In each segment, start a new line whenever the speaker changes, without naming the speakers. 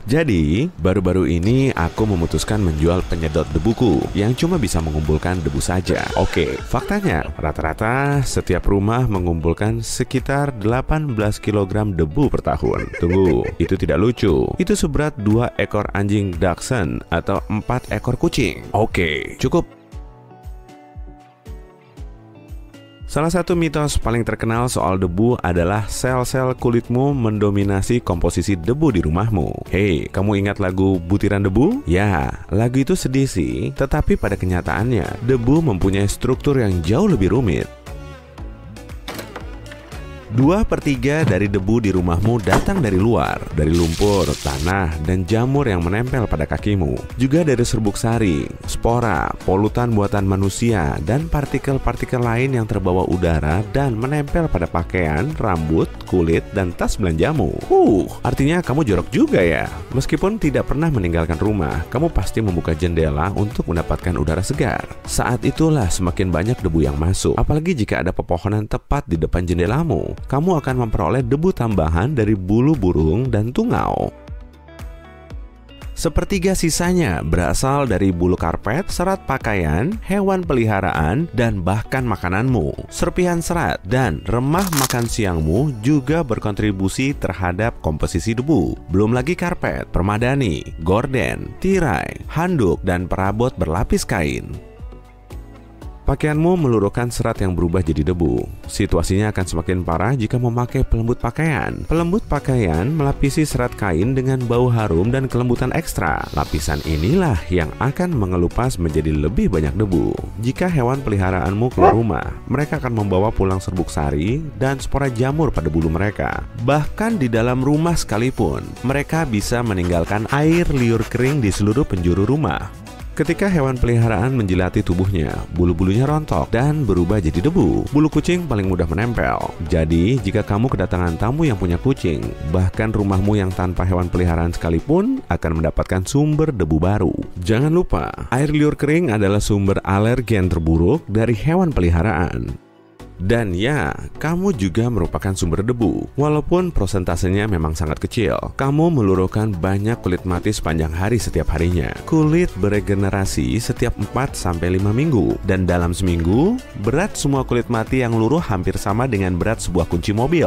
Jadi, baru-baru ini aku memutuskan menjual penyedot debuku yang cuma bisa mengumpulkan debu saja. Oke, faktanya rata-rata setiap rumah mengumpulkan sekitar 18 kg debu per tahun. Tunggu, itu tidak lucu. Itu seberat 2 ekor anjing Dachshund atau 4 ekor kucing. Oke, cukup. Salah satu mitos paling terkenal soal debu adalah sel-sel kulitmu mendominasi komposisi debu di rumahmu. Hei, kamu ingat lagu Butiran Debu? Ya, lagu itu sedih sih, tetapi pada kenyataannya, debu mempunyai struktur yang jauh lebih rumit. 2/3 dari debu di rumahmu datang dari luar, dari lumpur, tanah, dan jamur yang menempel pada kakimu. Juga dari serbuk sari, spora, polutan buatan manusia, dan partikel-partikel lain yang terbawa udara dan menempel pada pakaian, rambut, kulit, dan tas belanjamu. Artinya kamu jorok juga ya. Meskipun tidak pernah meninggalkan rumah, kamu pasti membuka jendela untuk mendapatkan udara segar. Saat itulah semakin banyak debu yang masuk, apalagi jika ada pepohonan tepat di depan jendelamu. Kamu akan memperoleh debu tambahan dari bulu burung dan tungau. 1/3 sisanya berasal dari bulu karpet, serat pakaian, hewan peliharaan, dan bahkan makananmu. Serpihan serat dan remah makan siangmu juga berkontribusi terhadap komposisi debu. Belum lagi karpet, permadani, gorden, tirai, handuk, dan perabot berlapis kain. Pakaianmu meluruhkan serat yang berubah jadi debu. Situasinya akan semakin parah jika memakai pelembut pakaian. Pelembut pakaian melapisi serat kain dengan bau harum dan kelembutan ekstra. Lapisan inilah yang akan mengelupas menjadi lebih banyak debu. Jika hewan peliharaanmu keluar rumah, mereka akan membawa pulang serbuk sari dan spora jamur pada bulu mereka. Bahkan di dalam rumah sekalipun, mereka bisa meninggalkan air liur kering di seluruh penjuru rumah. Ketika hewan peliharaan menjilati tubuhnya, bulu-bulunya rontok dan berubah jadi debu. Bulu kucing paling mudah menempel. Jadi, jika kamu kedatangan tamu yang punya kucing, bahkan rumahmu yang tanpa hewan peliharaan sekalipun akan mendapatkan sumber debu baru. Jangan lupa, air liur kering adalah sumber alergen terburuk dari hewan peliharaan. Dan ya, kamu juga merupakan sumber debu. Walaupun prosentasenya memang sangat kecil, kamu meluruhkan banyak kulit mati sepanjang hari setiap harinya. Kulit beregenerasi setiap 4-5 minggu. Dan dalam seminggu, berat semua kulit mati yang luruh hampir sama dengan berat sebuah kunci mobil.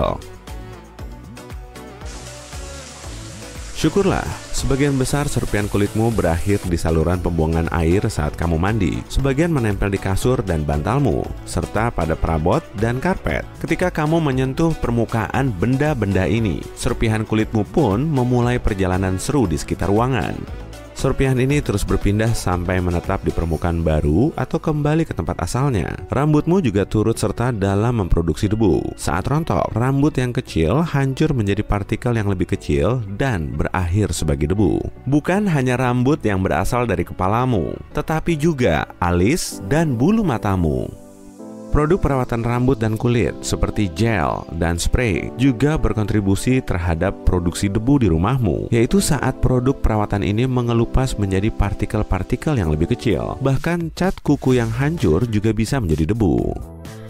Syukurlah, sebagian besar serpihan kulitmu berakhir di saluran pembuangan air saat kamu mandi. Sebagian menempel di kasur dan bantalmu, serta pada perabot dan karpet. Ketika kamu menyentuh permukaan benda-benda ini, serpihan kulitmu pun memulai perjalanan seru di sekitar ruangan. Serpihan ini terus berpindah sampai menetap di permukaan baru atau kembali ke tempat asalnya. Rambutmu juga turut serta dalam memproduksi debu. Saat rontok, rambut yang kecil hancur menjadi partikel yang lebih kecil dan berakhir sebagai debu. Bukan hanya rambut yang berasal dari kepalamu, tetapi juga alis dan bulu matamu. Produk perawatan rambut dan kulit seperti gel dan spray juga berkontribusi terhadap produksi debu di rumahmu, yaitu saat produk perawatan ini mengelupas menjadi partikel-partikel yang lebih kecil. Bahkan cat kuku yang hancur juga bisa menjadi debu.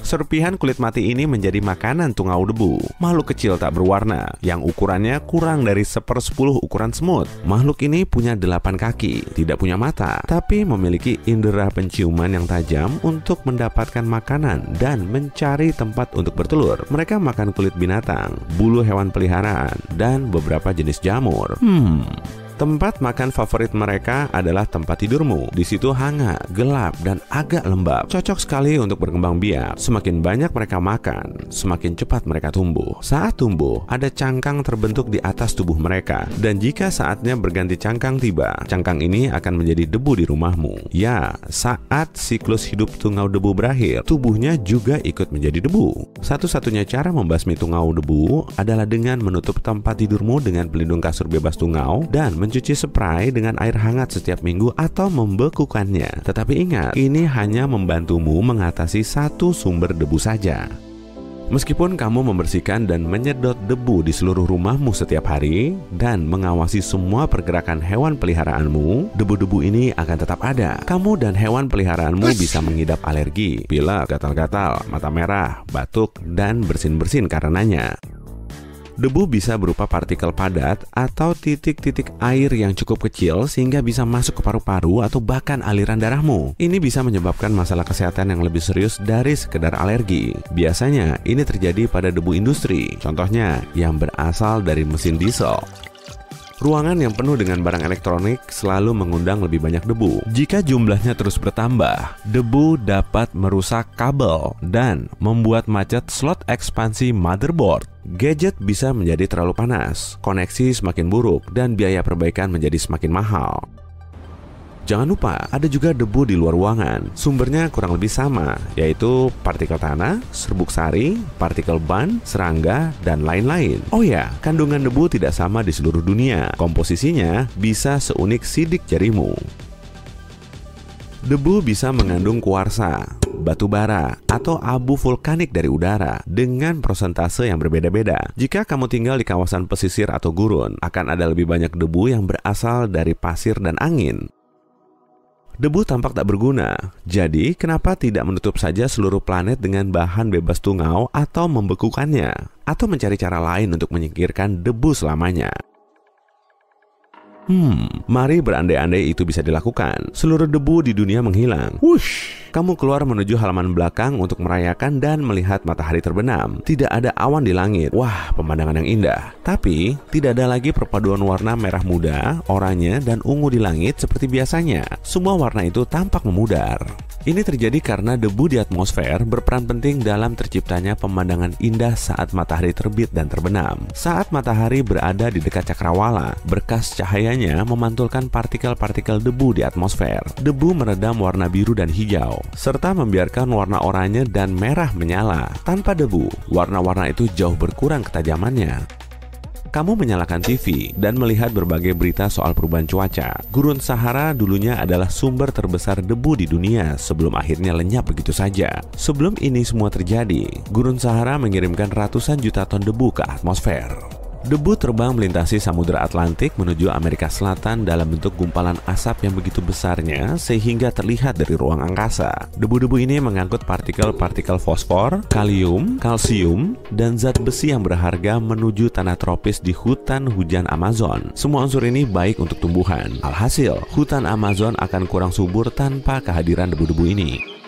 Serpihan kulit mati ini menjadi makanan tungau debu. Makhluk kecil tak berwarna yang ukurannya kurang dari 1/10 ukuran semut. Makhluk ini punya 8 kaki, tidak punya mata, tapi memiliki indera penciuman yang tajam untuk mendapatkan makanan dan mencari tempat untuk bertelur. Mereka makan kulit binatang, bulu hewan peliharaan, dan beberapa jenis jamur. Tempat makan favorit mereka adalah tempat tidurmu. Di situ hangat, gelap, dan agak lembab. Cocok sekali untuk berkembang biak. Semakin banyak mereka makan, semakin cepat mereka tumbuh. Saat tumbuh, ada cangkang terbentuk di atas tubuh mereka. Dan jika saatnya berganti cangkang tiba, cangkang ini akan menjadi debu di rumahmu. Ya, saat siklus hidup tungau debu berakhir, tubuhnya juga ikut menjadi debu. Satu-satunya cara membasmi tungau debu adalah dengan menutup tempat tidurmu dengan pelindung kasur bebas tungau dan mencuci spray dengan air hangat setiap minggu atau membekukannya. Tetapi ingat, ini hanya membantumu mengatasi satu sumber debu saja. Meskipun kamu membersihkan dan menyedot debu di seluruh rumahmu setiap hari dan mengawasi semua pergerakan hewan peliharaanmu, debu-debu ini akan tetap ada. Kamu dan hewan peliharaanmu bisa mengidap alergi, pilek, gatal-gatal, mata merah, batuk, dan bersin-bersin karenanya. Debu bisa berupa partikel padat atau titik-titik air yang cukup kecil sehingga bisa masuk ke paru-paru atau bahkan aliran darahmu. Ini bisa menyebabkan masalah kesehatan yang lebih serius dari sekedar alergi. Biasanya ini terjadi pada debu industri, contohnya yang berasal dari mesin diesel. Ruangan yang penuh dengan barang elektronik selalu mengundang lebih banyak debu. Jika jumlahnya terus bertambah, debu dapat merusak kabel dan membuat macet slot ekspansi motherboard. Gadget bisa menjadi terlalu panas, koneksi semakin buruk, dan biaya perbaikan menjadi semakin mahal. Jangan lupa, ada juga debu di luar ruangan. Sumbernya kurang lebih sama, yaitu partikel tanah, serbuk sari, partikel ban, serangga, dan lain-lain. Oh ya, kandungan debu tidak sama di seluruh dunia. Komposisinya bisa seunik sidik jarimu. Debu bisa mengandung kuarsa, batu bara, atau abu vulkanik dari udara dengan persentase yang berbeda-beda. Jika kamu tinggal di kawasan pesisir atau gurun, akan ada lebih banyak debu yang berasal dari pasir dan angin. Debu tampak tak berguna, jadi kenapa tidak menutup saja seluruh planet dengan bahan bebas tungau atau membekukannya, atau mencari cara lain untuk menyingkirkan debu selamanya? Mari berandai-andai itu bisa dilakukan. Seluruh debu di dunia menghilang. Wush! Kamu keluar menuju halaman belakang untuk merayakan dan melihat matahari terbenam. Tidak ada awan di langit. Wah, pemandangan yang indah. Tapi, tidak ada lagi perpaduan warna merah muda, oranye, dan ungu di langit seperti biasanya. Semua warna itu tampak memudar. Ini terjadi karena debu di atmosfer berperan penting dalam terciptanya pemandangan indah saat matahari terbit dan terbenam. Saat matahari berada di dekat cakrawala, berkas cahayanya memantulkan partikel-partikel debu di atmosfer. Debu meredam warna biru dan hijau, serta membiarkan warna oranye dan merah menyala. Tanpa debu, warna-warna itu jauh berkurang ketajamannya. Kamu menyalakan TV dan melihat berbagai berita soal perubahan cuaca. Gurun Sahara dulunya adalah sumber terbesar debu di dunia sebelum akhirnya lenyap begitu saja. Sebelum ini semua terjadi, Gurun Sahara mengirimkan ratusan juta ton debu ke atmosfer. Debu terbang melintasi Samudra Atlantik menuju Amerika Selatan dalam bentuk gumpalan asap yang begitu besarnya sehingga terlihat dari ruang angkasa. Debu-debu ini mengangkut partikel-partikel fosfor, kalium, kalsium, dan zat besi yang berharga menuju tanah tropis di hutan hujan Amazon. Semua unsur ini baik untuk tumbuhan. Alhasil, hutan Amazon akan kurang subur tanpa kehadiran debu-debu ini.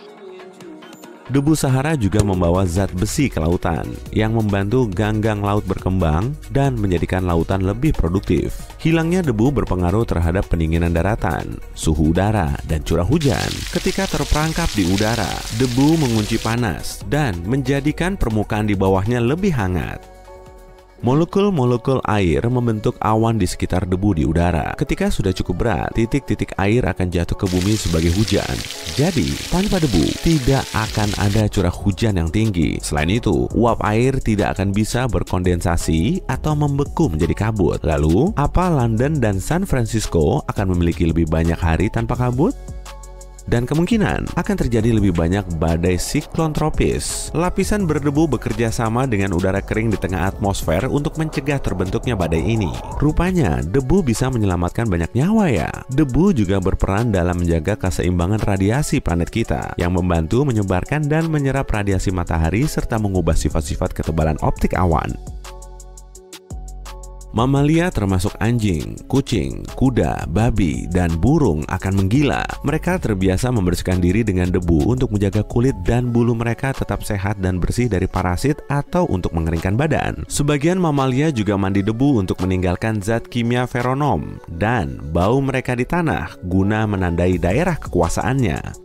Debu Sahara juga membawa zat besi ke lautan yang membantu ganggang laut berkembang dan menjadikan lautan lebih produktif. Hilangnya debu berpengaruh terhadap pendinginan daratan, suhu udara, dan curah hujan. Ketika terperangkap di udara, debu mengunci panas dan menjadikan permukaan di bawahnya lebih hangat. Molekul-molekul air membentuk awan di sekitar debu di udara. Ketika sudah cukup berat, titik-titik air akan jatuh ke bumi sebagai hujan. Jadi, tanpa debu, tidak akan ada curah hujan yang tinggi. Selain itu, uap air tidak akan bisa berkondensasi atau membeku menjadi kabut. Lalu, apa London dan San Francisco akan memiliki lebih banyak hari tanpa kabut? Dan kemungkinan akan terjadi lebih banyak badai siklon tropis. Lapisan berdebu bekerja sama dengan udara kering di tengah atmosfer untuk mencegah terbentuknya badai ini. Rupanya, debu bisa menyelamatkan banyak nyawa ya. Debu juga berperan dalam menjaga keseimbangan radiasi planet kita, yang membantu menyebarkan dan menyerap radiasi matahari serta mengubah sifat-sifat ketebalan optik awan. Mamalia termasuk anjing, kucing, kuda, babi, dan burung akan menggila. Mereka terbiasa membersihkan diri dengan debu untuk menjaga kulit dan bulu mereka tetap sehat dan bersih dari parasit atau untuk mengeringkan badan. Sebagian mamalia juga mandi debu untuk meninggalkan zat kimia feronom dan bau mereka di tanah guna menandai daerah kekuasaannya.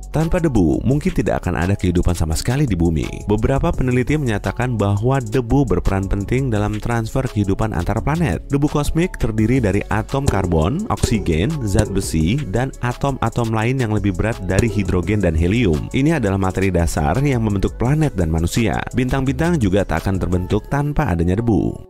Tanpa debu, mungkin tidak akan ada kehidupan sama sekali di bumi. Beberapa peneliti menyatakan bahwa debu berperan penting dalam transfer kehidupan antar planet. Debu kosmik terdiri dari atom karbon, oksigen, zat besi, dan atom-atom lain yang lebih berat dari hidrogen dan helium. Ini adalah materi dasar yang membentuk planet dan manusia. Bintang-bintang juga tak akan terbentuk tanpa adanya debu.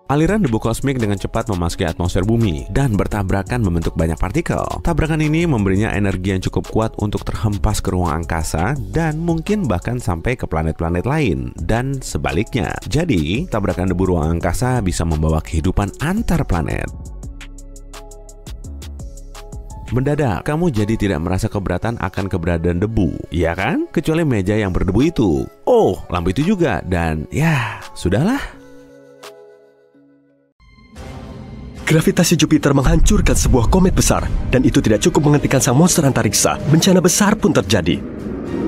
Aliran debu kosmik dengan cepat memasuki atmosfer bumi dan bertabrakan membentuk banyak partikel. Tabrakan ini memberinya energi yang cukup kuat untuk terhempas ke ruang angkasa dan mungkin bahkan sampai ke planet-planet lain dan sebaliknya. Jadi, tabrakan debu ruang angkasa bisa membawa kehidupan antar planet. Mendadak, kamu jadi tidak merasa keberatan akan keberadaan debu, iya kan? Kecuali meja yang berdebu itu. Oh, lampu itu juga, dan ya, sudahlah.
Gravitasi Jupiter menghancurkan sebuah komet besar, dan itu tidak cukup menghentikan sang monster antariksa. Bencana besar pun terjadi.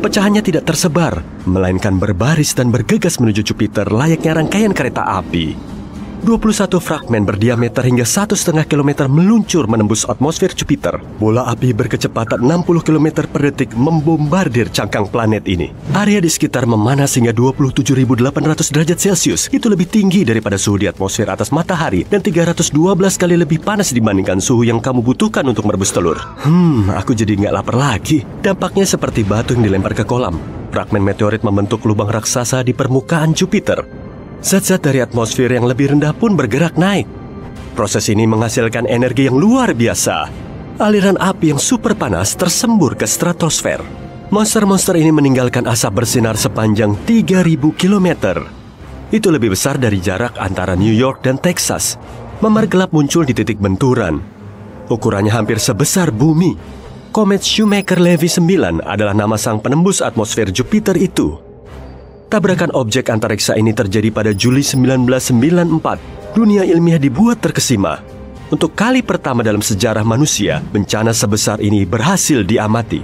Pecahannya tidak tersebar, melainkan berbaris dan bergegas menuju Jupiter layaknya rangkaian kereta api. 21 fragmen berdiameter hingga 1,5 km meluncur menembus atmosfer Jupiter. Bola api berkecepatan 60 km per detik membombardir cangkang planet ini. Area di sekitar memanas hingga 27.800 derajat Celcius. Itu lebih tinggi daripada suhu di atmosfer atas matahari dan 312 kali lebih panas dibandingkan suhu yang kamu butuhkan untuk merebus telur. Aku jadi nggak lapar lagi. Dampaknya seperti batu yang dilempar ke kolam. Fragmen meteorit membentuk lubang raksasa di permukaan Jupiter. Zat-zat dari atmosfer yang lebih rendah pun bergerak naik. Proses ini menghasilkan energi yang luar biasa. Aliran api yang super panas tersembur ke stratosfer. Monster-monster ini meninggalkan asap bersinar sepanjang 3.000 km. Itu lebih besar dari jarak antara New York dan Texas. Memar gelap muncul di titik benturan. Ukurannya hampir sebesar bumi. Komet Shoemaker-Levy 9 adalah nama sang penembus atmosfer Jupiter itu. Tabrakan objek antariksa ini terjadi pada Juli 1994. Dunia ilmiah dibuat terkesima. Untuk kali pertama dalam sejarah manusia, bencana sebesar ini berhasil diamati.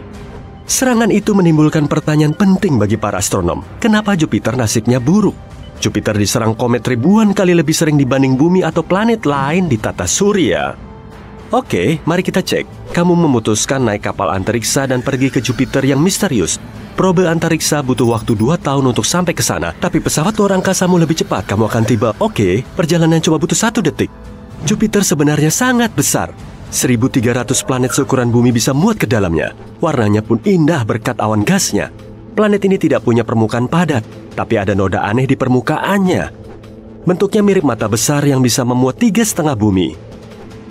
Serangan itu menimbulkan pertanyaan penting bagi para astronom. Kenapa Jupiter nasibnya buruk? Jupiter diserang komet ribuan kali lebih sering dibanding bumi atau planet lain di tata surya. Oke, mari kita cek. Kamu memutuskan naik kapal antariksa dan pergi ke Jupiter yang misterius. Probe antariksa butuh waktu 2 tahun untuk sampai ke sana, tapi pesawat luar angkasamu lebih cepat. Kamu akan tiba. Oke, perjalanan cuma butuh 1 detik. Jupiter sebenarnya sangat besar. 1.300 planet seukuran bumi bisa muat ke dalamnya. Warnanya pun indah berkat awan gasnya. Planet ini tidak punya permukaan padat, tapi ada noda aneh di permukaannya. Bentuknya mirip mata besar yang bisa memuat 3,5 bumi.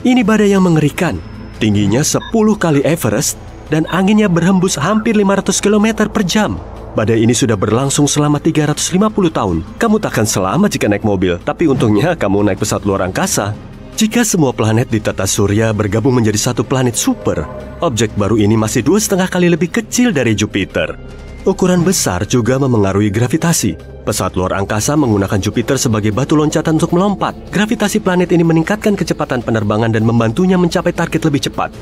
Ini badai yang mengerikan. Tingginya 10 kali Everest, dan anginnya berhembus hampir 500 km per jam. Badai ini sudah berlangsung selama 350 tahun. Kamu takkan selamat jika naik mobil, tapi untungnya kamu naik pesawat luar angkasa. Jika semua planet di tata surya bergabung menjadi satu planet super, objek baru ini masih 2,5 kali lebih kecil dari Jupiter. Ukuran besar juga memengaruhi gravitasi. Pesawat luar angkasa menggunakan Jupiter sebagai batu loncatan untuk melompat. Gravitasi planet ini meningkatkan kecepatan penerbangan dan membantunya mencapai target lebih cepat.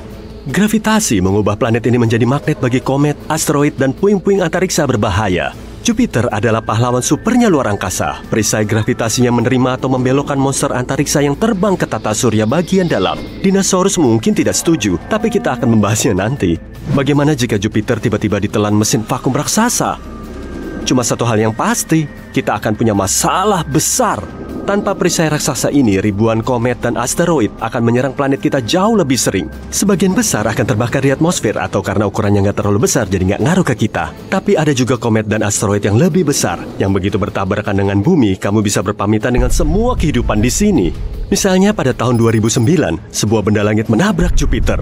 Gravitasi mengubah planet ini menjadi magnet bagi komet, asteroid, dan puing-puing antariksa berbahaya. Jupiter adalah pahlawan supernya luar angkasa. Perisai gravitasinya menerima atau membelokkan monster antariksa yang terbang ke tata surya bagian dalam. Dinosaurus mungkin tidak setuju, tapi kita akan membahasnya nanti. Bagaimana jika Jupiter tiba-tiba ditelan mesin vakum raksasa? Cuma satu hal yang pasti, kita akan punya masalah besar. Tanpa perisai raksasa ini, ribuan komet dan asteroid akan menyerang planet kita jauh lebih sering. Sebagian besar akan terbakar di atmosfer atau karena ukurannya nggak terlalu besar jadi nggak ngaruh ke kita. Tapi ada juga komet dan asteroid yang lebih besar, yang begitu bertabrakan dengan bumi, kamu bisa berpamitan dengan semua kehidupan di sini. Misalnya pada tahun 2009, sebuah benda langit menabrak Jupiter.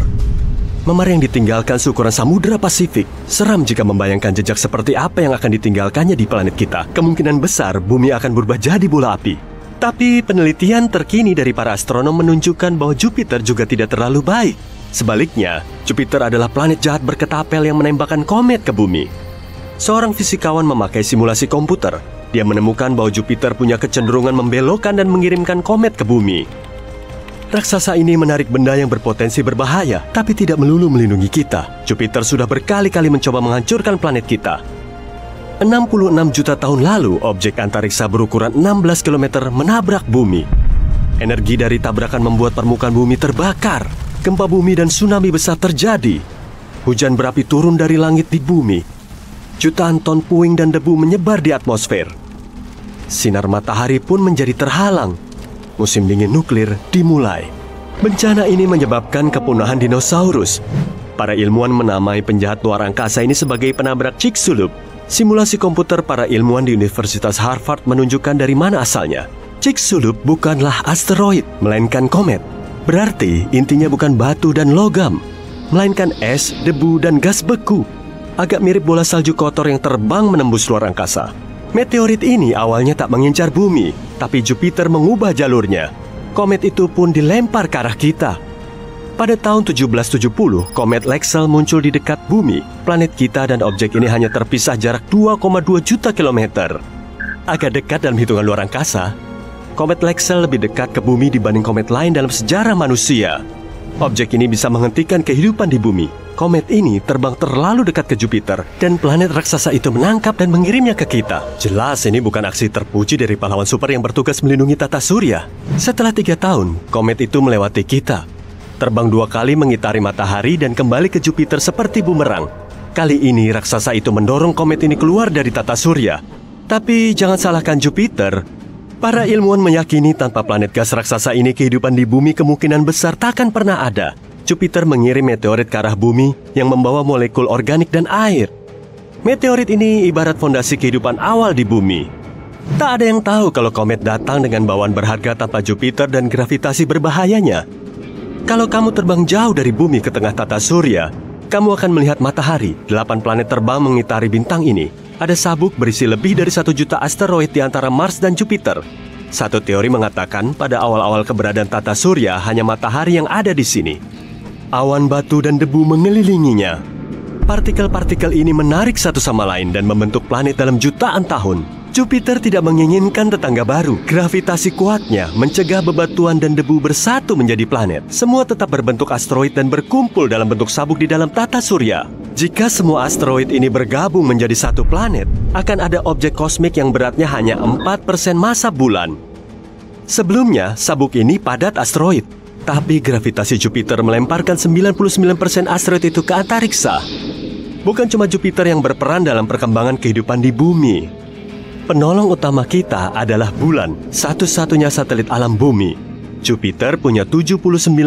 Memar yang ditinggalkan seukuran Samudra Pasifik. Seram jika membayangkan jejak seperti apa yang akan ditinggalkannya di planet kita. Kemungkinan besar bumi akan berubah jadi bola api. Tapi penelitian terkini dari para astronom menunjukkan bahwa Jupiter juga tidak terlalu baik. Sebaliknya, Jupiter adalah planet jahat berketapel yang menembakkan komet ke bumi. Seorang fisikawan memakai simulasi komputer. Dia menemukan bahwa Jupiter punya kecenderungan membelokkan dan mengirimkan komet ke bumi. Raksasa ini menarik benda yang berpotensi berbahaya, tapi tidak melulu melindungi kita. Jupiter sudah berkali-kali mencoba menghancurkan planet kita. 66 juta tahun lalu, objek antariksa berukuran 16 km menabrak bumi. Energi dari tabrakan membuat permukaan bumi terbakar. Gempa bumi dan tsunami besar terjadi. Hujan berapi turun dari langit di bumi. Jutaan ton puing dan debu menyebar di atmosfer. Sinar matahari pun menjadi terhalang. Musim dingin nuklir dimulai. Bencana ini menyebabkan kepunahan dinosaurus. Para ilmuwan menamai penjahat luar angkasa ini sebagai penabrak Chicxulub. Simulasi komputer para ilmuwan di Universitas Harvard menunjukkan dari mana asalnya. Chicxulub bukanlah asteroid, melainkan komet. Berarti intinya bukan batu dan logam, melainkan es, debu, dan gas beku. Agak mirip bola salju kotor yang terbang menembus luar angkasa. Meteorit ini awalnya tak mengincar bumi, tapi Jupiter mengubah jalurnya. Komet itu pun dilempar ke arah kita. Pada tahun 1770, komet Lexell muncul di dekat bumi. Planet kita dan objek ini hanya terpisah jarak 2,2 juta kilometer. Agak dekat dalam hitungan luar angkasa. komet Lexell lebih dekat ke bumi dibanding komet lain dalam sejarah manusia. Objek ini bisa menghentikan kehidupan di bumi. Komet ini terbang terlalu dekat ke Jupiter, dan planet raksasa itu menangkap dan mengirimnya ke kita. Jelas ini bukan aksi terpuji dari pahlawan super yang bertugas melindungi tata surya. Setelah 3 tahun, komet itu melewati kita. Terbang 2 kali mengitari matahari dan kembali ke Jupiter seperti bumerang. Kali ini raksasa itu mendorong komet ini keluar dari tata surya. Tapi jangan salahkan Jupiter. Para ilmuwan meyakini tanpa planet gas raksasa ini kehidupan di bumi kemungkinan besar takkan pernah ada. Jupiter mengirim meteorit ke arah bumi yang membawa molekul organik dan air. Meteorit ini ibarat fondasi kehidupan awal di bumi. Tak ada yang tahu kalau komet datang dengan bawaan berharga tanpa Jupiter dan gravitasi berbahayanya. Kalau kamu terbang jauh dari bumi ke tengah tata surya, kamu akan melihat matahari. 8 planet terbang mengitari bintang ini. Ada sabuk berisi lebih dari 1 juta asteroid di antara Mars dan Jupiter. Satu teori mengatakan pada awal-awal keberadaan tata surya hanya matahari yang ada di sini. Awan batu dan debu mengelilinginya. Partikel-partikel ini menarik satu sama lain dan membentuk planet dalam jutaan tahun. Jupiter tidak menginginkan tetangga baru. Gravitasi kuatnya mencegah bebatuan dan debu bersatu menjadi planet. Semua tetap berbentuk asteroid dan berkumpul dalam bentuk sabuk di dalam tata surya. Jika semua asteroid ini bergabung menjadi satu planet, akan ada objek kosmik yang beratnya hanya 4% massa bulan. Sebelumnya, sabuk ini padat asteroid. Tapi gravitasi Jupiter melemparkan 99% asteroid itu ke antariksa. Bukan cuma Jupiter yang berperan dalam perkembangan kehidupan di bumi. Penolong utama kita adalah bulan, satu-satunya satelit alam bumi. Jupiter punya 79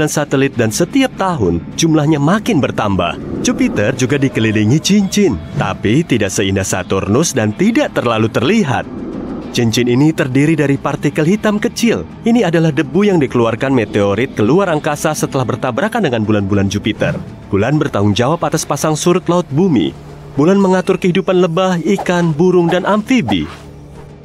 satelit dan setiap tahun jumlahnya makin bertambah. Jupiter juga dikelilingi cincin, tapi tidak seindah Saturnus dan tidak terlalu terlihat. Cincin ini terdiri dari partikel hitam kecil. Ini adalah debu yang dikeluarkan meteorit keluar angkasa setelah bertabrakan dengan bulan-bulan Jupiter. Bulan bertanggung jawab atas pasang surut laut bumi. Bulan mengatur kehidupan lebah, ikan, burung, dan amfibi.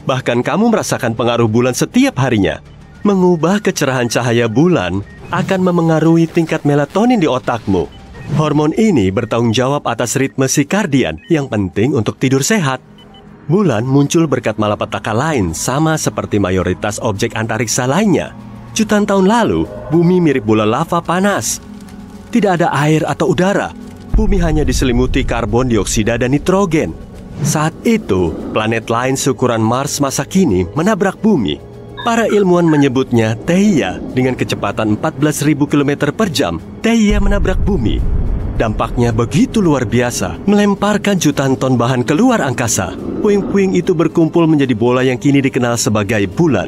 Bahkan kamu merasakan pengaruh bulan setiap harinya. Mengubah kecerahan cahaya bulan akan memengaruhi tingkat melatonin di otakmu. Hormon ini bertanggung jawab atas ritme sirkadian yang penting untuk tidur sehat. Bulan muncul berkat malapetaka lain sama seperti mayoritas objek antariksa lainnya. Jutaan tahun lalu, bumi mirip bola lava panas. Tidak ada air atau udara. Bumi hanya diselimuti karbon dioksida dan nitrogen. Saat itu, planet lain seukuran Mars masa kini menabrak bumi. Para ilmuwan menyebutnya Theia. Dengan kecepatan 14.000 km per jam, Theia menabrak bumi. Dampaknya begitu luar biasa, melemparkan jutaan ton bahan keluar angkasa. Puing-puing itu berkumpul menjadi bola yang kini dikenal sebagai bulan.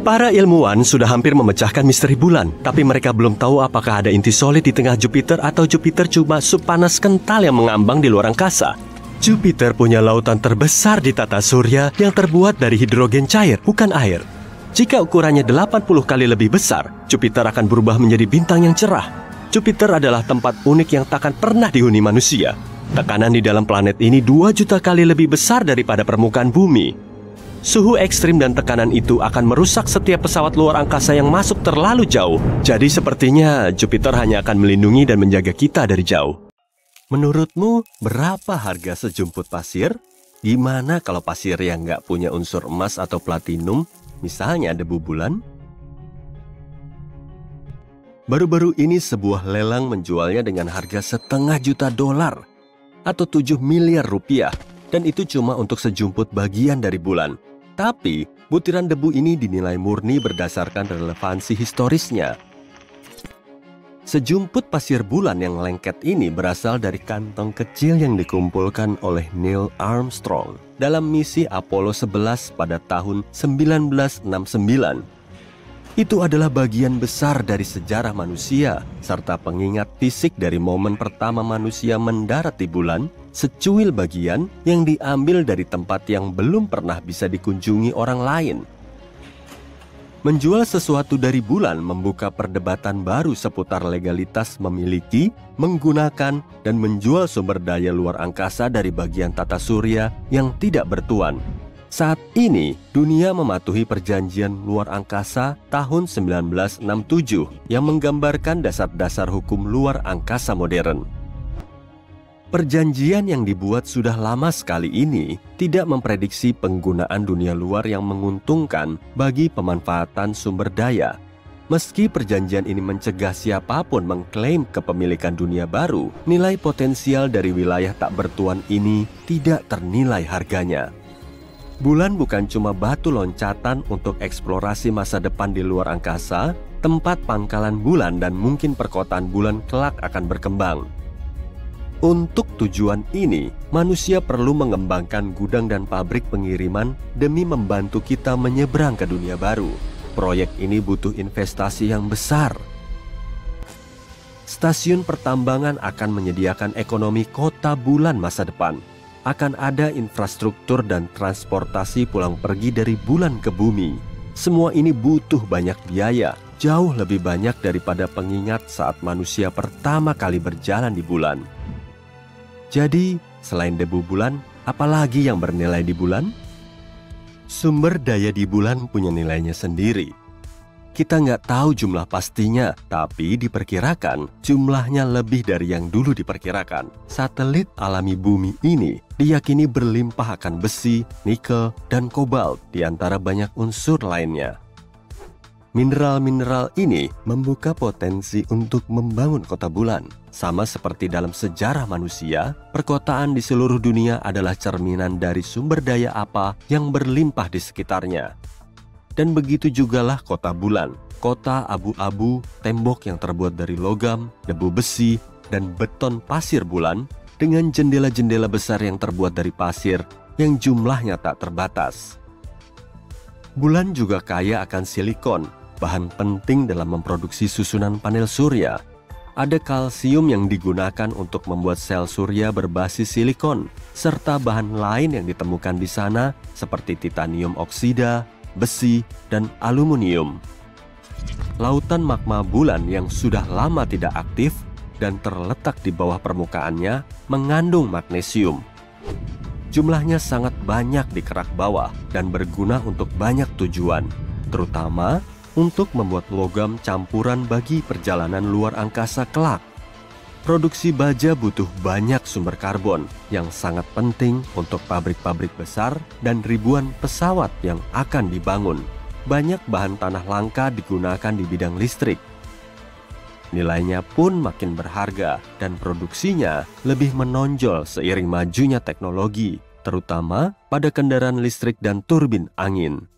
Para ilmuwan sudah hampir memecahkan misteri bulan, tapi mereka belum tahu apakah ada inti solid di tengah Jupiter atau Jupiter cuma subpanas kental yang mengambang di luar angkasa. Jupiter punya lautan terbesar di tata surya yang terbuat dari hidrogen cair, bukan air. Jika ukurannya 80 kali lebih besar, Jupiter akan berubah menjadi bintang yang cerah. Jupiter adalah tempat unik yang takkan pernah dihuni manusia. Tekanan di dalam planet ini 2 juta kali lebih besar daripada permukaan bumi. Suhu ekstrim dan tekanan itu akan merusak setiap pesawat luar angkasa yang masuk terlalu jauh. Jadi sepertinya Jupiter hanya akan melindungi dan menjaga kita dari jauh. Menurutmu, berapa harga sejumput pasir? Gimana kalau pasir yang nggak punya unsur emas atau platinum, misalnya debu bulan? Baru-baru ini sebuah lelang menjualnya dengan harga $500 juta atau 7 miliar rupiah, dan itu cuma untuk sejumput bagian dari bulan. Tapi, butiran debu ini dinilai murni berdasarkan relevansi historisnya. Sejumput pasir bulan yang lengket ini berasal dari kantong kecil yang dikumpulkan oleh Neil Armstrong dalam misi Apollo 11 pada tahun 1969. Itu adalah bagian besar dari sejarah manusia, serta pengingat fisik dari momen pertama manusia mendarat di bulan, secuil bagian yang diambil dari tempat yang belum pernah bisa dikunjungi orang lain. Menjual sesuatu dari bulan membuka perdebatan baru seputar legalitas memiliki, menggunakan, dan menjual sumber daya luar angkasa dari bagian tata surya yang tidak bertuan. Saat ini, dunia mematuhi perjanjian luar angkasa tahun 1967 yang menggambarkan dasar-dasar hukum luar angkasa modern. Perjanjian yang dibuat sudah lama sekali ini tidak memprediksi penggunaan dunia luar yang menguntungkan bagi pemanfaatan sumber daya. Meski perjanjian ini mencegah siapapun mengklaim kepemilikan dunia baru, nilai potensial dari wilayah tak bertuan ini tidak ternilai harganya. Bulan bukan cuma batu loncatan untuk eksplorasi masa depan di luar angkasa, tempat pangkalan bulan dan mungkin perkotaan bulan kelak akan berkembang. Untuk tujuan ini, manusia perlu mengembangkan gudang dan pabrik pengiriman demi membantu kita menyeberang ke dunia baru. Proyek ini butuh investasi yang besar. Stasiun pertambangan akan menyediakan ekonomi kota bulan masa depan. Akan ada infrastruktur dan transportasi pulang pergi dari bulan ke bumi. Semua ini butuh banyak biaya, jauh lebih banyak daripada pengingat saat manusia pertama kali berjalan di bulan. Jadi, selain debu bulan, apalagi yang bernilai di bulan? Sumber daya di bulan punya nilainya sendiri. Kita nggak tahu jumlah pastinya, tapi diperkirakan jumlahnya lebih dari yang dulu diperkirakan. Satelit alami bumi ini diyakini berlimpah akan besi, nikel, dan kobalt di antara banyak unsur lainnya. Mineral-mineral ini membuka potensi untuk membangun kota bulan. Sama seperti dalam sejarah manusia, perkotaan di seluruh dunia adalah cerminan dari sumber daya apa yang berlimpah di sekitarnya. Dan begitu jugalah kota bulan, kota abu-abu, tembok yang terbuat dari logam, debu besi, dan beton pasir bulan, dengan jendela-jendela besar yang terbuat dari pasir yang jumlahnya tak terbatas. Bulan juga kaya akan silikon, bahan penting dalam memproduksi susunan panel surya. Ada kalsium yang digunakan untuk membuat sel surya berbasis silikon, serta bahan lain yang ditemukan di sana seperti titanium oksida, besi, dan aluminium. Lautan magma bulan yang sudah lama tidak aktif dan terletak di bawah permukaannya mengandung magnesium. Jumlahnya sangat banyak di kerak bawah dan berguna untuk banyak tujuan, terutama untuk membuat logam campuran bagi perjalanan luar angkasa kelak. Produksi baja butuh banyak sumber karbon yang sangat penting untuk pabrik-pabrik besar dan ribuan pesawat yang akan dibangun. Banyak bahan tanah langka digunakan di bidang listrik. Nilainya pun makin berharga dan produksinya lebih menonjol seiring majunya teknologi, terutama pada kendaraan listrik dan turbin angin.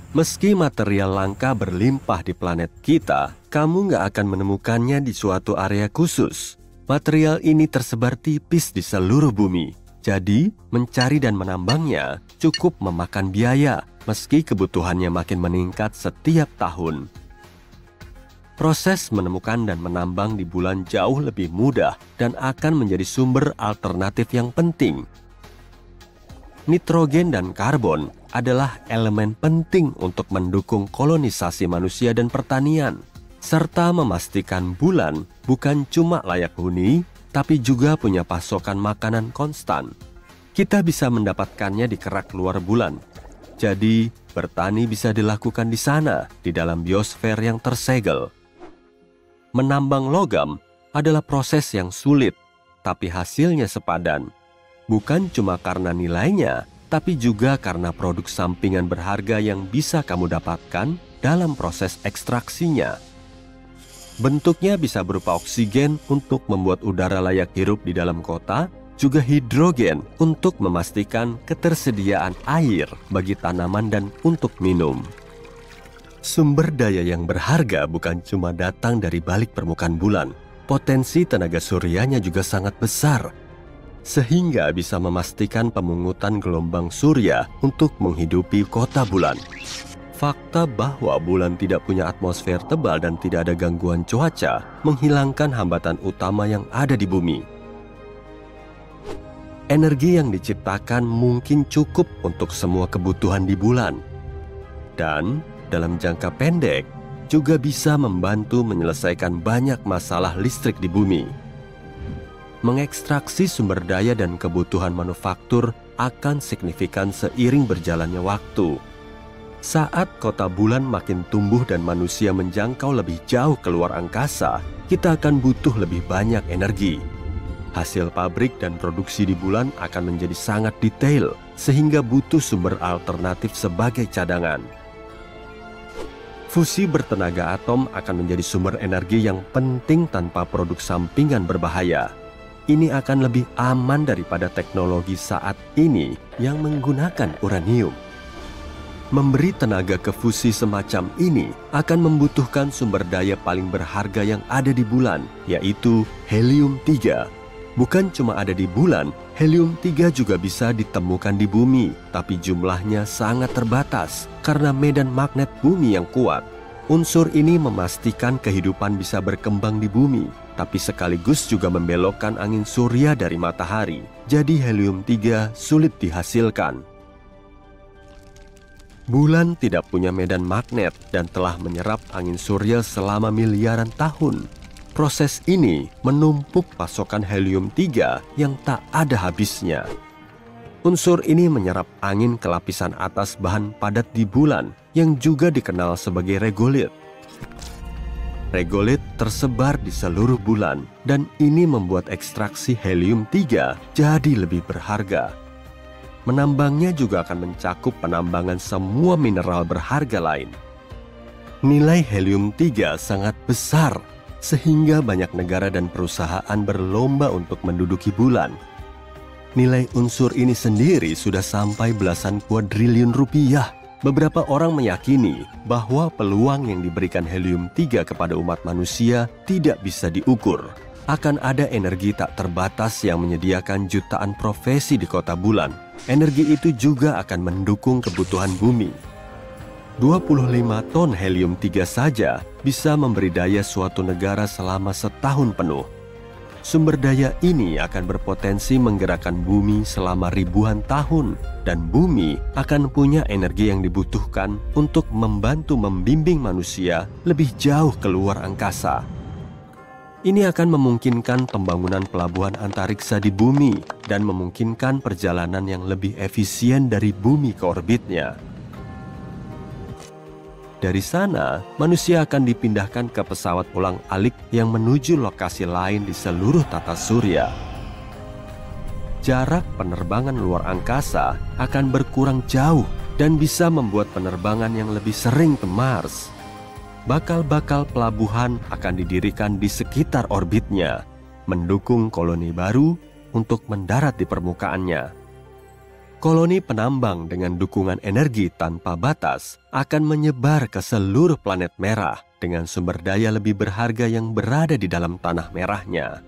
Meski material langka berlimpah di planet kita, kamu nggak akan menemukannya di suatu area khusus. Material ini tersebar tipis di seluruh bumi. Jadi, mencari dan menambangnya cukup memakan biaya, meski kebutuhannya makin meningkat setiap tahun. Proses menemukan dan menambang di bulan jauh lebih mudah dan akan menjadi sumber alternatif yang penting. Nitrogen dan karbon adalah elemen penting untuk mendukung kolonisasi manusia dan pertanian, serta memastikan bulan bukan cuma layak huni, tapi juga punya pasokan makanan konstan. Kita bisa mendapatkannya di kerak luar bulan. Jadi, bertani bisa dilakukan di sana, di dalam biosfer yang tersegel. Menambang logam adalah proses yang sulit, tapi hasilnya sepadan. Bukan cuma karena nilainya, tapi juga karena produk sampingan berharga yang bisa kamu dapatkan dalam proses ekstraksinya. Bentuknya bisa berupa oksigen untuk membuat udara layak hirup di dalam kota, juga hidrogen untuk memastikan ketersediaan air bagi tanaman dan untuk minum. Sumber daya yang berharga bukan cuma datang dari balik permukaan bulan. Potensi tenaga suryanya juga sangat besar, sehingga bisa memastikan pemungutan gelombang surya untuk menghidupi kota bulan. Fakta bahwa bulan tidak punya atmosfer tebal dan tidak ada gangguan cuaca menghilangkan hambatan utama yang ada di bumi. Energi yang diciptakan mungkin cukup untuk semua kebutuhan di bulan. Dan dalam jangka pendek juga bisa membantu menyelesaikan banyak masalah listrik di bumi. Mengekstraksi sumber daya dan kebutuhan manufaktur akan signifikan seiring berjalannya waktu. Saat kota bulan makin tumbuh dan manusia menjangkau lebih jauh keluar angkasa, kita akan butuh lebih banyak energi. Hasil pabrik dan produksi di bulan akan menjadi sangat detail, sehingga butuh sumber alternatif sebagai cadangan. Fusi bertenaga atom akan menjadi sumber energi yang penting tanpa produk sampingan berbahaya. Ini akan lebih aman daripada teknologi saat ini yang menggunakan uranium. Memberi tenaga ke fusi semacam ini akan membutuhkan sumber daya paling berharga yang ada di bulan, yaitu helium-3. Bukan cuma ada di bulan, helium-3 juga bisa ditemukan di bumi, tapi jumlahnya sangat terbatas karena medan magnet bumi yang kuat. Unsur ini memastikan kehidupan bisa berkembang di bumi, tapi sekaligus juga membelokkan angin surya dari matahari. Jadi helium-3 sulit dihasilkan. Bulan tidak punya medan magnet dan telah menyerap angin surya selama miliaran tahun. Proses ini menumpuk pasokan helium-3 yang tak ada habisnya. Unsur ini menyerap angin ke lapisan atas bahan padat di bulan yang juga dikenal sebagai regolit. Regolit tersebar di seluruh bulan dan ini membuat ekstraksi helium-3 jadi lebih berharga. Menambangnya juga akan mencakup penambangan semua mineral berharga lain. Nilai helium-3 sangat besar, sehingga banyak negara dan perusahaan berlomba untuk menduduki bulan. Nilai unsur ini sendiri sudah sampai belasan kuadriliun rupiah. Beberapa orang meyakini bahwa peluang yang diberikan helium-3 kepada umat manusia tidak bisa diukur. Akan ada energi tak terbatas yang menyediakan jutaan profesi di kota bulan. Energi itu juga akan mendukung kebutuhan bumi. 25 ton helium-3 saja bisa memberi daya suatu negara selama setahun penuh. Sumber daya ini akan berpotensi menggerakkan bumi selama ribuan tahun, dan bumi akan punya energi yang dibutuhkan untuk membantu membimbing manusia lebih jauh keluar angkasa. Ini akan memungkinkan pembangunan pelabuhan antariksa di bumi dan memungkinkan perjalanan yang lebih efisien dari bumi ke orbitnya. Dari sana, manusia akan dipindahkan ke pesawat ulang-alik yang menuju lokasi lain di seluruh tata surya. Jarak penerbangan luar angkasa akan berkurang jauh dan bisa membuat penerbangan yang lebih sering ke Mars. Bakal-bakal pelabuhan akan didirikan di sekitar orbitnya, mendukung koloni baru untuk mendarat di permukaannya. Koloni penambang dengan dukungan energi tanpa batas akan menyebar ke seluruh planet merah dengan sumber daya lebih berharga yang berada di dalam tanah merahnya.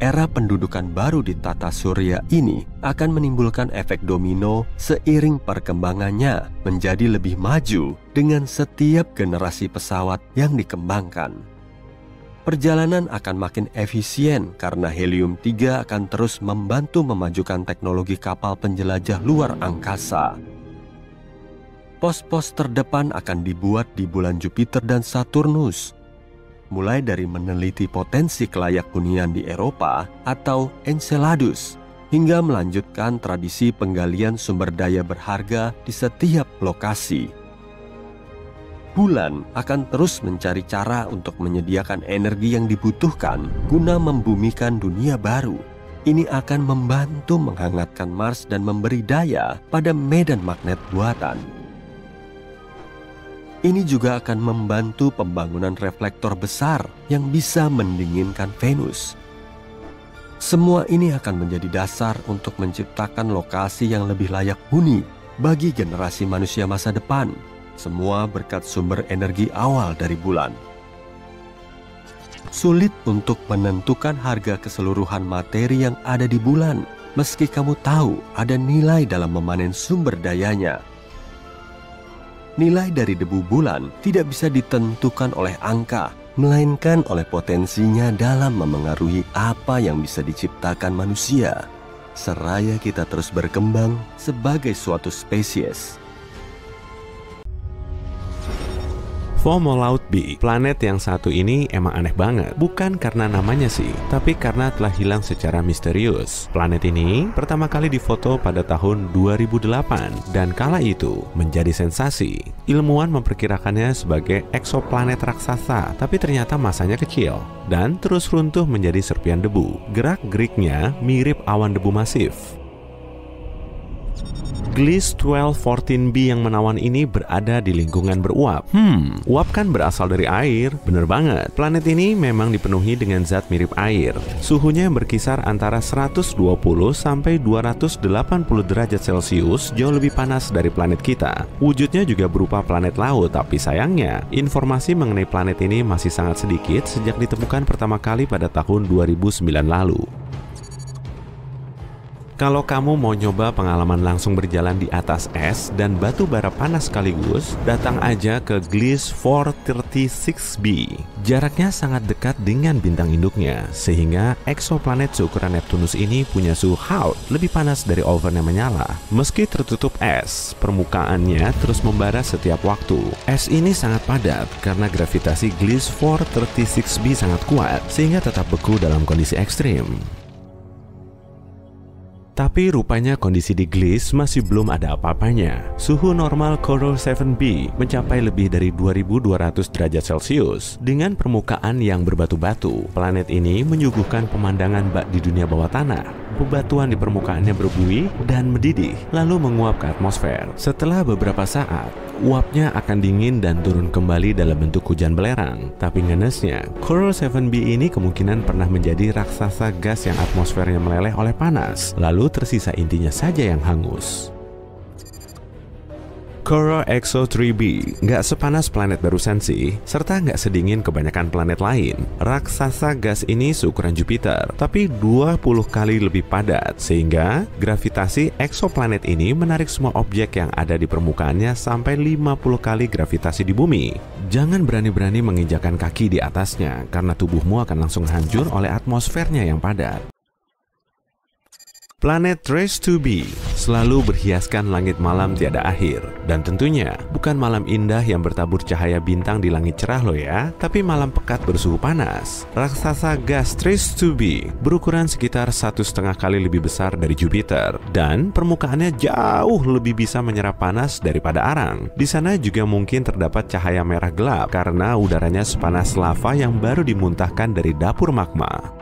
Era pendudukan baru di tata surya ini akan menimbulkan efek domino seiring perkembangannya menjadi lebih maju dengan setiap generasi pesawat yang dikembangkan. Perjalanan akan makin efisien karena helium-3 akan terus membantu memajukan teknologi kapal penjelajah luar angkasa. Pos-pos terdepan akan dibuat di bulan Jupiter dan Saturnus, mulai dari meneliti potensi kelayak hunian di Eropa atau Enceladus, hingga melanjutkan tradisi penggalian sumber daya berharga di setiap lokasi. Bulan akan terus mencari cara untuk menyediakan energi yang dibutuhkan guna membumikan dunia baru. Ini akan membantu menghangatkan Mars dan memberi daya pada medan magnet buatan. Ini juga akan membantu pembangunan reflektor besar yang bisa mendinginkan Venus. Semua ini akan menjadi dasar untuk menciptakan lokasi yang lebih layak huni bagi generasi manusia masa depan. Semua berkat sumber energi awal dari bulan. Sulit untuk menentukan harga keseluruhan materi yang ada di bulan, meski kamu tahu ada nilai dalam memanen sumber dayanya. Nilai dari debu bulan tidak bisa ditentukan oleh angka, melainkan oleh potensinya dalam memengaruhi apa yang bisa diciptakan manusia, seraya kita terus berkembang sebagai suatu spesies.
Fomalhaut b, planet yang satu ini emang aneh banget. Bukan karena namanya sih, tapi karena telah hilang secara misterius. Planet ini pertama kali difoto pada tahun 2008 dan kala itu menjadi sensasi. Ilmuwan memperkirakannya sebagai eksoplanet raksasa, tapi ternyata masanya kecil dan terus runtuh menjadi serpian debu. Gerak-geriknya mirip awan debu masif. Gliese 1214b yang menawan ini berada di lingkungan beruap. Uap kan berasal dari air. Bener banget. Planet ini memang dipenuhi dengan zat mirip air. Suhunya berkisar antara 120 sampai 280 derajat Celcius, jauh lebih panas dari planet kita. Wujudnya juga berupa planet laut, tapi sayangnya informasi mengenai planet ini masih sangat sedikit sejak ditemukan pertama kali pada tahun 2009 lalu. Kalau kamu mau nyoba pengalaman langsung berjalan di atas es dan batu bara panas sekaligus, datang aja ke Gliese 436b. Jaraknya sangat dekat dengan bintang induknya, sehingga eksoplanet seukuran Neptunus ini punya suhu haut lebih panas dari oven yang menyala. Meski tertutup es, permukaannya terus membara setiap waktu. Es ini sangat padat karena gravitasi Gliese 436b sangat kuat, sehingga tetap beku dalam kondisi ekstrim. Tapi rupanya kondisi di Gliese masih belum ada apa-apanya. Suhu normal Corot 7b mencapai lebih dari 2200 derajat Celcius. Dengan permukaan yang berbatu-batu, planet ini menyuguhkan pemandangan bak di dunia bawah tanah. Bebatuan di permukaannya berbuih dan mendidih, lalu menguap ke atmosfer. Setelah beberapa saat, uapnya akan dingin dan turun kembali dalam bentuk hujan belerang. Tapi ngenesnya, Corot 7b ini kemungkinan pernah menjadi raksasa gas yang atmosfernya meleleh oleh panas, lalu tersisa intinya saja yang hangus. Corot Exo 3b nggak sepanas planet barusan sih, serta nggak sedingin kebanyakan planet lain. Raksasa gas ini seukuran Jupiter, tapi 20 kali lebih padat, sehingga gravitasi eksoplanet ini menarik semua objek yang ada di permukaannya sampai 50 kali gravitasi di bumi. Jangan berani-berani menginjakan kaki di atasnya, karena tubuhmu akan langsung hancur oleh atmosfernya yang padat. Planet Trace 2b selalu berhiaskan langit malam tiada akhir. Dan tentunya bukan malam indah yang bertabur cahaya bintang di langit cerah loh ya, tapi malam pekat bersuhu panas. Raksasa gas Trace 2b berukuran sekitar 1,5 kali lebih besar dari Jupiter, dan permukaannya jauh lebih bisa menyerap panas daripada arang. Di sana juga mungkin terdapat cahaya merah gelap karena udaranya sepanas lava yang baru dimuntahkan dari dapur magma.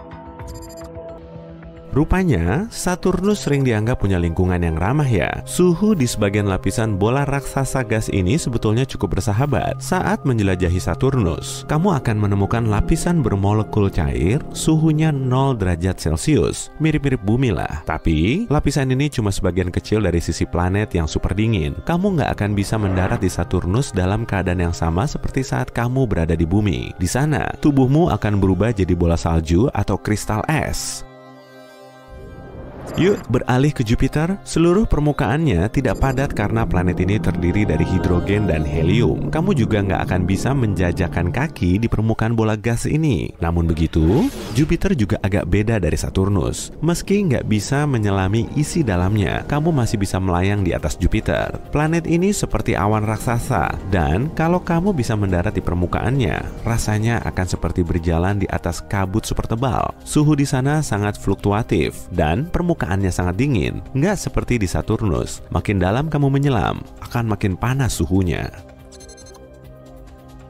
Rupanya, Saturnus sering dianggap punya lingkungan yang ramah ya. Suhu di sebagian lapisan bola raksasa gas ini sebetulnya cukup bersahabat. Saat menjelajahi Saturnus, kamu akan menemukan lapisan bermolekul cair, suhunya 0 derajat Celcius. Mirip-mirip bumi lah. Tapi, lapisan ini cuma sebagian kecil dari sisi planet yang super dingin. Kamu nggak akan bisa mendarat di Saturnus dalam keadaan yang sama seperti saat kamu berada di bumi. Di sana, tubuhmu akan berubah jadi bola salju atau kristal es. Yuk beralih ke Jupiter. Seluruh permukaannya tidak padat karena planet ini terdiri dari hidrogen dan helium. Kamu juga nggak akan bisa menjajakan kaki di permukaan bola gas ini. Namun begitu, Jupiter juga agak beda dari Saturnus. Meski nggak bisa menyelami isi dalamnya, kamu masih bisa melayang di atas Jupiter. Planet ini seperti awan raksasa, dan kalau kamu bisa mendarat di permukaannya, rasanya akan seperti berjalan di atas kabut super tebal. Suhu di sana sangat fluktuatif, dan permukaannya sangat dingin, nggak seperti di Saturnus. Makin dalam kamu menyelam, akan makin panas suhunya.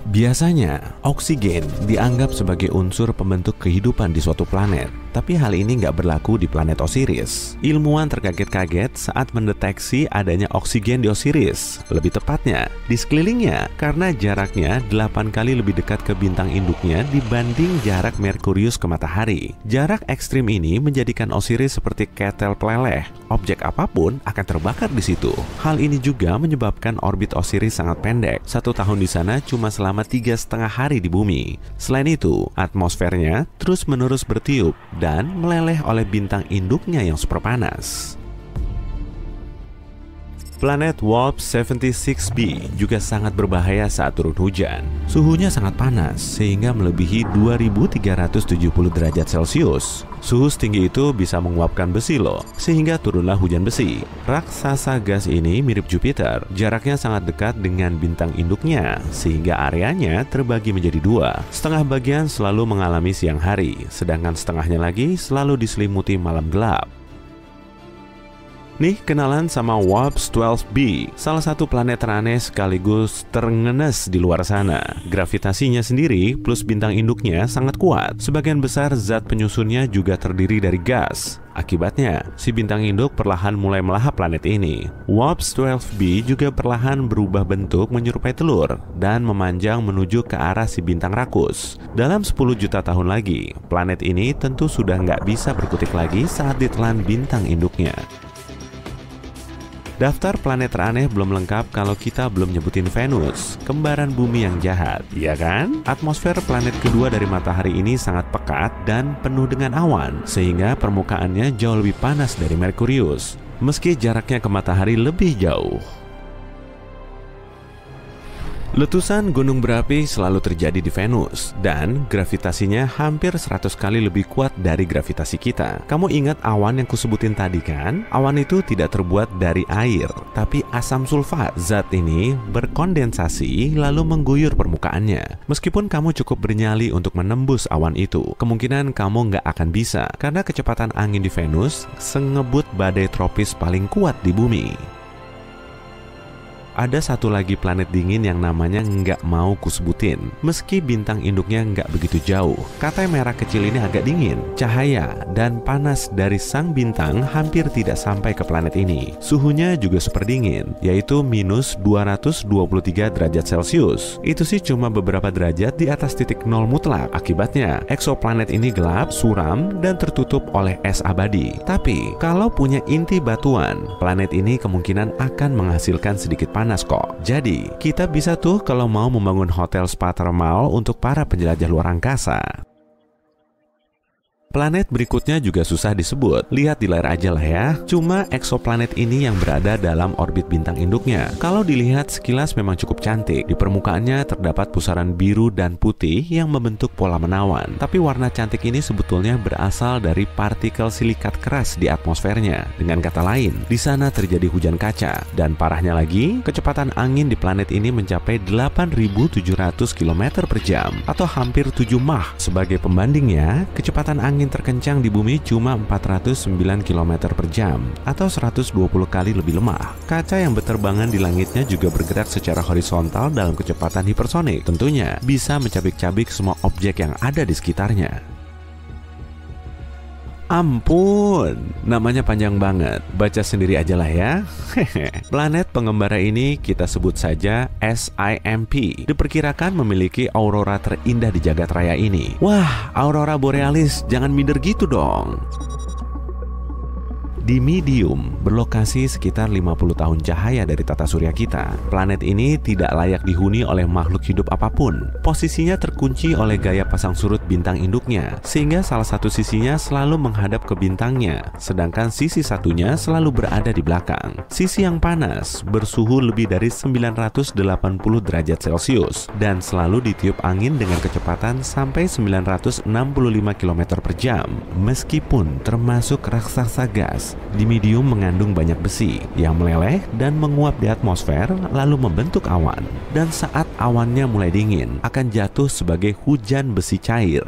Biasanya, oksigen dianggap sebagai unsur pembentuk kehidupan di suatu planet. Tapi hal ini nggak berlaku di planet Osiris. Ilmuwan terkaget-kaget saat mendeteksi adanya oksigen di Osiris. Lebih tepatnya, di sekelilingnya, karena jaraknya 8 kali lebih dekat ke bintang induknya dibanding jarak Merkurius ke matahari. Jarak ekstrim ini menjadikan Osiris seperti ketel peleleh. Objek apapun akan terbakar di situ. Hal ini juga menyebabkan orbit Osiris sangat pendek. 1 tahun di sana cuma selama 3,5 hari di bumi. Selain itu, atmosfernya terus-menerus bertiup dan meleleh oleh bintang induknya yang super panas. Planet Warp 76b juga sangat berbahaya saat turun hujan. Suhunya sangat panas sehingga melebihi 2370 derajat Celcius. Suhu setinggi itu bisa menguapkan besi loh, sehingga turunlah hujan besi. Raksasa gas ini mirip Jupiter, jaraknya sangat dekat dengan bintang induknya, sehingga areanya terbagi menjadi dua. Setengah bagian selalu mengalami siang hari, sedangkan setengahnya lagi selalu diselimuti malam gelap. Nih, kenalan sama Warp 12b, salah satu planet teraneh sekaligus terengenes di luar sana. Gravitasinya sendiri plus bintang induknya sangat kuat. Sebagian besar zat penyusunnya juga terdiri dari gas. Akibatnya, si bintang induk perlahan mulai melahap planet ini. Warp 12b juga perlahan berubah bentuk menyerupai telur dan memanjang menuju ke arah si bintang rakus. Dalam 10 juta tahun lagi, planet ini tentu sudah nggak bisa berkutik lagi saat ditelan bintang induknya. Daftar planet teraneh belum lengkap kalau kita belum nyebutin Venus, kembaran bumi yang jahat, iya kan? Atmosfer planet kedua dari matahari ini sangat pekat dan penuh dengan awan, sehingga permukaannya jauh lebih panas dari Merkurius, meski jaraknya ke matahari lebih jauh. Letusan gunung berapi selalu terjadi di Venus, dan gravitasinya hampir 100 kali lebih kuat dari gravitasi kita. Kamu ingat awan yang kusebutin tadi kan? Awan itu tidak terbuat dari air, tapi asam sulfat. Zat ini berkondensasi lalu mengguyur permukaannya. Meskipun kamu cukup bernyali untuk menembus awan itu, kemungkinan kamu nggak akan bisa, karena kecepatan angin di Venus sengebut badai tropis paling kuat di bumi. Ada satu lagi planet dingin yang namanya nggak mau kusebutin. Meski bintang induknya nggak begitu jauh, katai merah kecil ini agak dingin. Cahaya dan panas dari sang bintang hampir tidak sampai ke planet ini. Suhunya juga super dingin, yaitu minus 223 derajat Celcius. Itu sih cuma beberapa derajat di atas titik nol mutlak. Akibatnya, eksoplanet ini gelap, suram, dan tertutup oleh es abadi. Tapi, kalau punya inti batuan, planet ini kemungkinan akan menghasilkan sedikit panas kok. Jadi, kita bisa tuh kalau mau membangun hotel spa thermal untuk para penjelajah luar angkasa. Planet berikutnya juga susah disebut. Lihat di layar aja lah ya. Cuma eksoplanet ini yang berada dalam orbit bintang induknya. Kalau dilihat sekilas memang cukup cantik. Di permukaannya terdapat pusaran biru dan putih yang membentuk pola menawan. Tapi warna cantik ini sebetulnya berasal dari partikel silikat keras di atmosfernya. Dengan kata lain, di sana terjadi hujan kaca. Dan parahnya lagi, kecepatan angin di planet ini mencapai 8.700 km per jam atau hampir 7 Mach. Sebagai pembandingnya, kecepatan angin terkencang di bumi cuma 409 km per jam atau 120 kali lebih lemah. Kaca yang berterbangan di langitnya juga bergerak secara horizontal dalam kecepatan hipersonik. Tentunya bisa mencabik-cabik semua objek yang ada di sekitarnya. Ampun, namanya panjang banget. Baca sendiri aja lah ya. Planet pengembara ini kita sebut saja SIMP. Diperkirakan memiliki aurora terindah di jagat raya ini. Wah, aurora borealis, jangan minder gitu dong. Di Medium, berlokasi sekitar 50 tahun cahaya dari tata surya kita. Planet ini tidak layak dihuni oleh makhluk hidup apapun. Posisinya terkunci oleh gaya pasang surut bintang induknya, sehingga salah satu sisinya selalu menghadap ke bintangnya, sedangkan sisi satunya selalu berada di belakang. Sisi yang panas, bersuhu lebih dari 980 derajat Celcius, dan selalu ditiup angin dengan kecepatan sampai 965 km per jam. Meskipun termasuk raksasa gas, di Medium mengandung banyak besi yang meleleh dan menguap di atmosfer lalu membentuk awan. Dan saat awannya mulai dingin, akan jatuh sebagai hujan besi cair.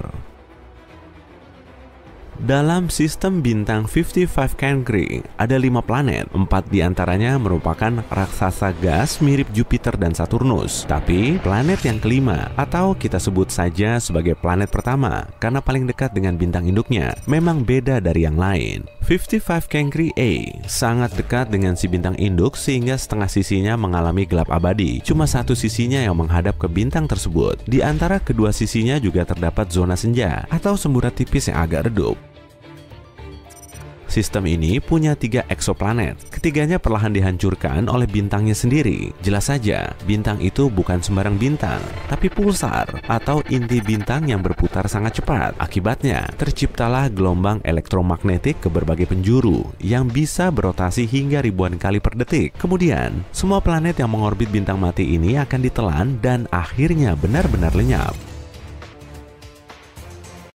Dalam sistem bintang 55 Cancri, ada 5 planet. 4 diantaranya merupakan raksasa gas mirip Jupiter dan Saturnus. Tapi planet yang kelima, atau kita sebut saja sebagai planet pertama, karena paling dekat dengan bintang induknya, memang beda dari yang lain. 55 Cancri A sangat dekat dengan si bintang induk sehingga setengah sisinya mengalami gelap abadi. Cuma satu sisinya yang menghadap ke bintang tersebut. Di antara kedua sisinya juga terdapat zona senja atau semburat tipis yang agak redup. Sistem ini punya 3 eksoplanet. Ketiganya perlahan dihancurkan oleh bintangnya sendiri. Jelas saja, bintang itu bukan sembarang bintang, tapi pulsar atau inti bintang yang berputar sangat cepat. Akibatnya, terciptalah gelombang elektromagnetik ke berbagai penjuru yang bisa berotasi hingga ribuan kali per detik. Kemudian, semua planet yang mengorbit bintang mati ini akan ditelan dan akhirnya benar-benar lenyap.